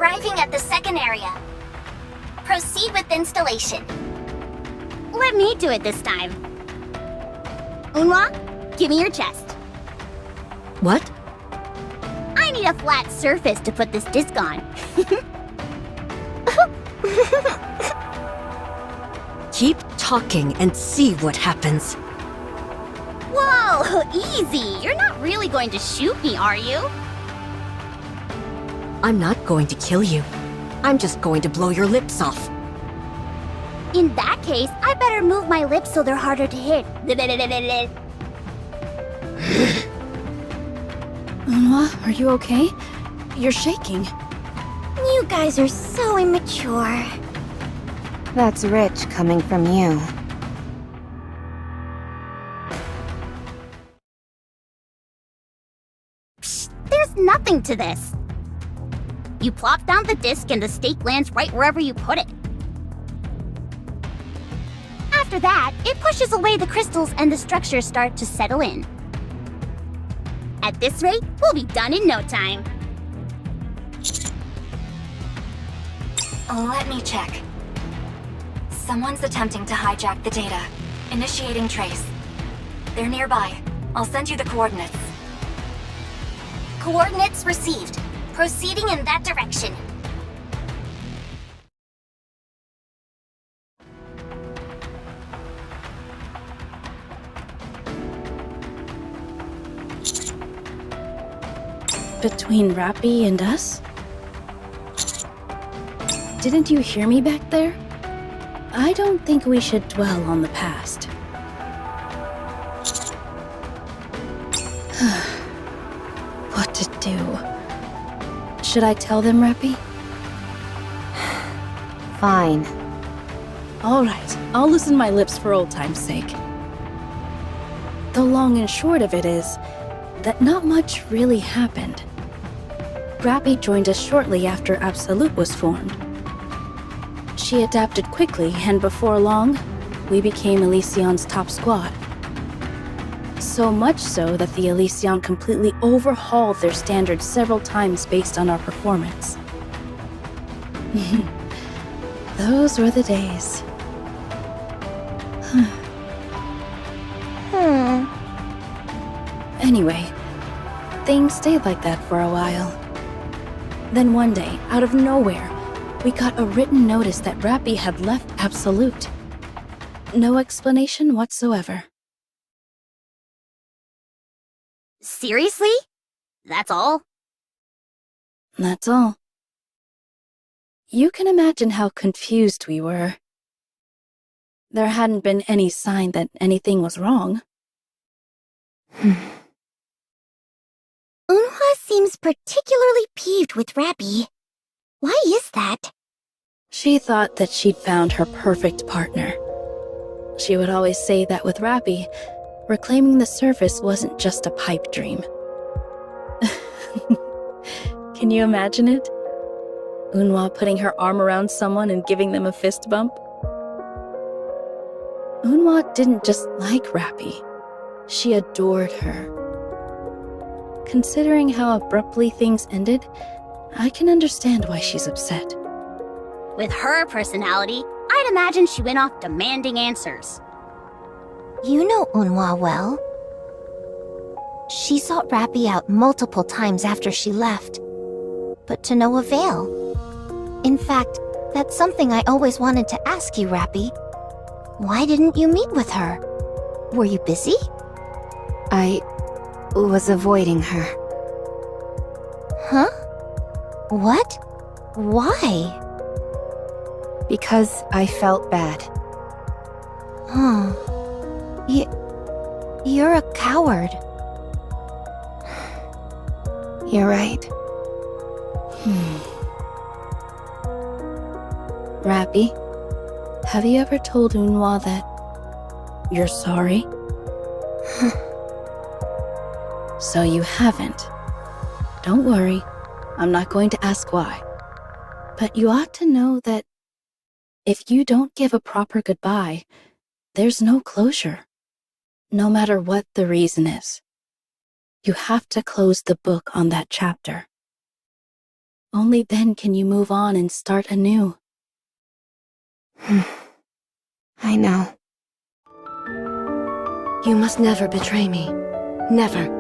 arriving at the second area. Proceed with installation. Let me do it this time. Unhwa, give me your chest. What? I need a flat surface to put this disc on. Keep talking and see what happens. Whoa, easy. You're not really going to shoot me, are you? I'm not going to kill you. I'm just going to blow your lips off. In that case, I better move my lips so they're harder to hit. Unhwa, are you okay? You're shaking. You guys are so immature. That's rich coming from you. Psst, there's nothing to this. You plop down the disc and the stake lands right wherever you put it. After that, it pushes away the crystals and the structures start to settle in. At this rate, we'll be done in no time. Let me check. Someone's attempting to hijack the data. Initiating trace. They're nearby. I'll send you the coordinates. Coordinates received. Proceeding in that direction. Between RAPI and us? Didn't you hear me back there? I don't think we should dwell on the past. What to do? Should I tell them, RAPI? Fine. Alright, I'll loosen my lips for old time's sake. The long and short of it is that not much really happened. RAPI joined us shortly after Absolute was formed. She adapted quickly, and before long, we became Elysion's top squad. So much so that the Elysion completely overhauled their standards several times based on our performance. Those were the days. Anyway, things stayed like that for a while. Then one day, out of nowhere, we got a written notice that RAPI had left Absolute. No explanation whatsoever. Seriously? That's all? That's all. You can imagine how confused we were. There hadn't been any sign that anything was wrong. Unhwa seems particularly peeved with RAPI. Why is that? She thought that she'd found her perfect partner. She would always say that with RAPI, reclaiming the surface wasn't just a pipe dream. Can you imagine it? Unhwa putting her arm around someone and giving them a fist bump? Unhwa didn't just like RAPI. She adored her. Considering how abruptly things ended, I can understand why she's upset. With her personality, I'd imagine she went off demanding answers. You know Unhwa well. She sought RAPI out multiple times after she left, but to no avail. In fact, that's something I always wanted to ask you, RAPI. Why didn't you meet with her? Were you busy? I was avoiding her. Huh? What? Why? Because I felt bad. Huh. You're a coward. You're right. RAPI, have you ever told Unhwa that you're sorry? So you haven't. Don't worry, I'm not going to ask why. But you ought to know that if you don't give a proper goodbye, there's no closure, no matter what the reason is. You have to close the book on that chapter. Only then can you move on and start anew. I know. You must never betray me. Never.